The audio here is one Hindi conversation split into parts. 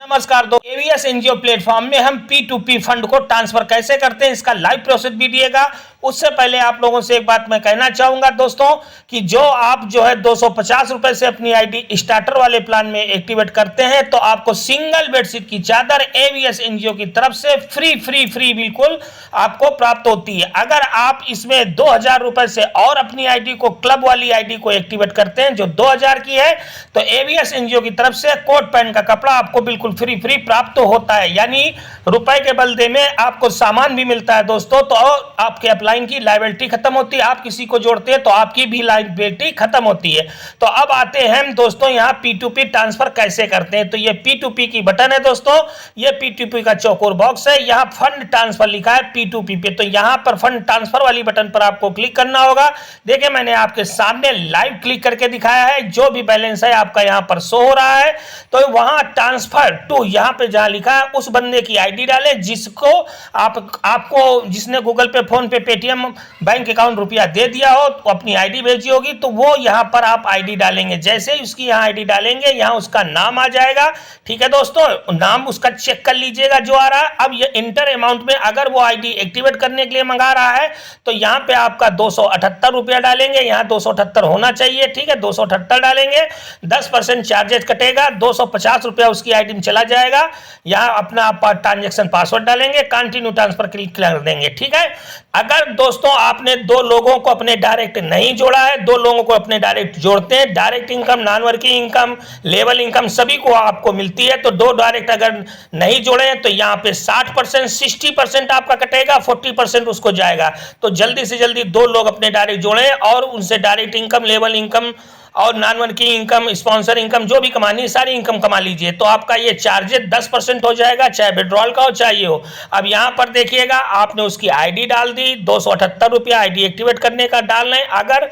नमस्कार दोस्तों, एवीएस एनजीओ प्लेटफॉर्म में हम P2P फंड को ट्रांसफर कैसे करते हैं इसका लाइव प्रोसेस भी दिएगा। उससे पहले आप लोगों से एक बात मैं कहना चाहूंगा दोस्तों कि जो आप जो है 250 रुपए से अपनी आईडी स्टार्टर वाले प्लान में एक्टिवेट करते हैं तो आपको सिंगल बेडशीट की चादर एवीएस एनजीओ की तरफ से फ्री बिल्कुल आपको प्राप्त होती है। अगर आप इसमें 2000 रुपए से और अपनी आईडी को क्लब वाली आईडी को एक्टिवेट करते हैं जो 2000 की है तो एवीएस एनजीओ की तरफ से कोट पैंट का कपड़ा आपको बिल्कुल फ्री प्राप्त होता है, यानी रुपए के बदले में आपको सामान भी मिलता है दोस्तों। तो आपके अपलाइन की लायबिलिटी खत्म होती है, आप किसी को जोड़ते हैं तो आपकी भी लायबिलिटी खत्म होती है। तो अब आते हैं दोस्तों यहाँ P2P ट्रांसफर कैसे करते हैं। तो ये P2P की बटन है दोस्तों, ये P2P का चौकोर बॉक्स है, यहाँ फंड ट्रांसफर लिखा है P2P पे। तो यहाँ पर फंड ट्रांसफर वाली बटन पर आपको क्लिक करना होगा। देखिए मैंने आपके सामने लाइव क्लिक करके दिखाया है, जो भी बैलेंस है आपका यहाँ पर शो हो रहा है। तो वहां ट्रांसफर टू यहाँ पे जहां लिखा है उस बंदे की आईडी डालें जिसको आपको जिसने गूगल पे, फोन पे, पेटीएम बैंक अकाउंट रुपया दे दिया हो तो अपनी आईडी भेजी होगी, तो वो यहाँ पर आप आईडी डालेंगे। जैसे ही उसकी यहाँ आईडी डालेंगे यहाँ उसका नाम आ जाएगा। ठीक है दोस्तों, नाम उसका चेक कर लीजिएगा जो आ रहा है। अब ये इंटर अमाउंट में अगर वो आईडी एक्टिवेट करने के लिए मंगा रहा है तो यहाँ पे आपका 278 रुपया डालेंगे, यहाँ 278 होना चाहिए। ठीक है, 278 डालेंगे, 10% चार्जेस कटेगा, 250 रुपया उसकी आईडी में चला जाएगा। यहाँ अपना आप ट्रांजेक्शन पासवर्ड डालेंगे, कंटिन्यू ट्रांसफर क्लिक कर देंगे। ठीक है, अगर दोस्तों आपने दो लोगों को अपने डायरेक्ट नहीं जोड़ा है, दो लोगों को अपने डायरेक्ट जोड़ते हैं, direct income, non working income, level income सभी को आपको मिलती है। तो दो डायरेक्ट अगर नहीं जोड़े हैं तो यहाँ पे 60%, 60% आपका कटेगा, 40% उसको जाएगा। तो जल्दी से जल्दी दो लोग अपने डायरेक्ट जोड़ें और उनसे डायरेक्ट इनकम, लेवल इनकम और non working income, sponsor income जो भी कमानी है सारी इनकम कमा लीजिए। तो आपका ये चार्जेस 10% हो जाएगा, चाहे विड्रॉल का हो चाहे ये हो। अब यहाँ पर देखिएगा आपने उसकी आईडी डाल दी, 278 रुपया आईडी एक्टिवेट करने का डालना है। अगर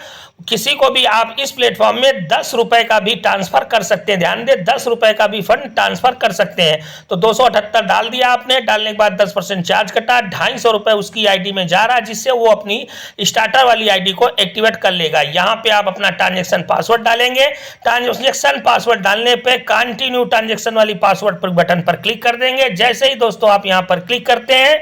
किसी को भी आप इस प्लेटफॉर्म में 10 रुपए का भी ट्रांसफर कर सकते हैं, ध्यान दें 10 रुपए का भी फंड ट्रांसफर कर सकते हैं। तो 278 डाल दिया आपने, डालने के बाद 10% चार्ज कटा, 250 रुपए उसकी आईडी में जा रहा है जिससे वो अपनी स्टार्टर वाली आईडी को एक्टिवेट कर लेगा। यहाँ पे आप अपना ट्रांजेक्शन पासवर्ड डालेंगे, ट्रांजेक्शन पासवर्ड डालने पे कंटिन्यू ट्रांजेक्शन वाली पासवर्ड पर बटन पर क्लिक कर देंगे। जैसे ही दोस्तों आप यहाँ पर क्लिक करते हैं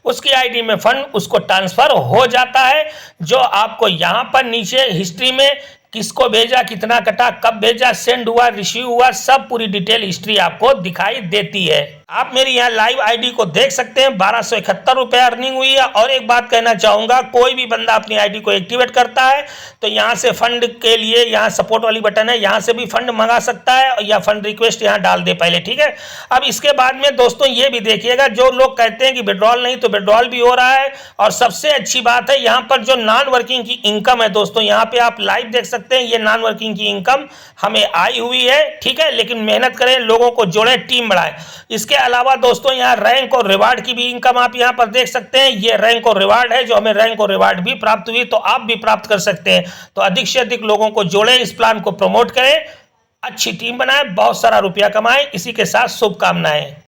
उसकी आईडी में फंड उसको ट्रांसफर हो जाता है। जो आपको यहाँ पर नीचे हिस्ट्री में किसको भेजा, कितना कटा, कब भेजा, सेंड हुआ, रिसीव हुआ, सब पूरी डिटेल हिस्ट्री आपको दिखाई देती है। आप मेरी यहाँ लाइव आईडी को देख सकते हैं, 1271 रुपये अर्निंग हुई है। और एक बात कहना चाहूँगा, कोई भी बंदा अपनी आईडी को एक्टिवेट करता है तो यहाँ से फंड के लिए यहाँ सपोर्ट वाली बटन है, यहाँ से भी फंड मंगा सकता है या फंड रिक्वेस्ट यहाँ डाल दे पहले। ठीक है, अब इसके बाद में दोस्तों ये भी देखिएगा, जो लोग कहते हैं कि विड्रॉल नहीं, तो विड्रॉल भी हो रहा है। और सबसे अच्छी बात है यहाँ पर जो नॉन वर्किंग की इनकम है दोस्तों, यहाँ पे आप लाइव देख सकते हैं, ये नॉन वर्किंग की इनकम हमें आई हुई है। ठीक है, लेकिन मेहनत करें, लोगों को जोड़ें, टीम बढ़ाएं। इसके अलावा दोस्तों यहाँ रैंक और रिवार्ड की भी इनकम आप यहाँ पर देख सकते हैं। ये रैंक और रिवार्ड है, जो हमें रैंक और रिवार्ड भी प्राप्त हुई, तो आप भी प्राप्त कर सकते हैं। तो अधिक से अधिक लोगों को जोड़ें, इस प्लान को प्रमोट करें, अच्छी टीम बनाएं, बहुत सारा रुपया कमाएं। इसी के साथ शुभकामनाएं।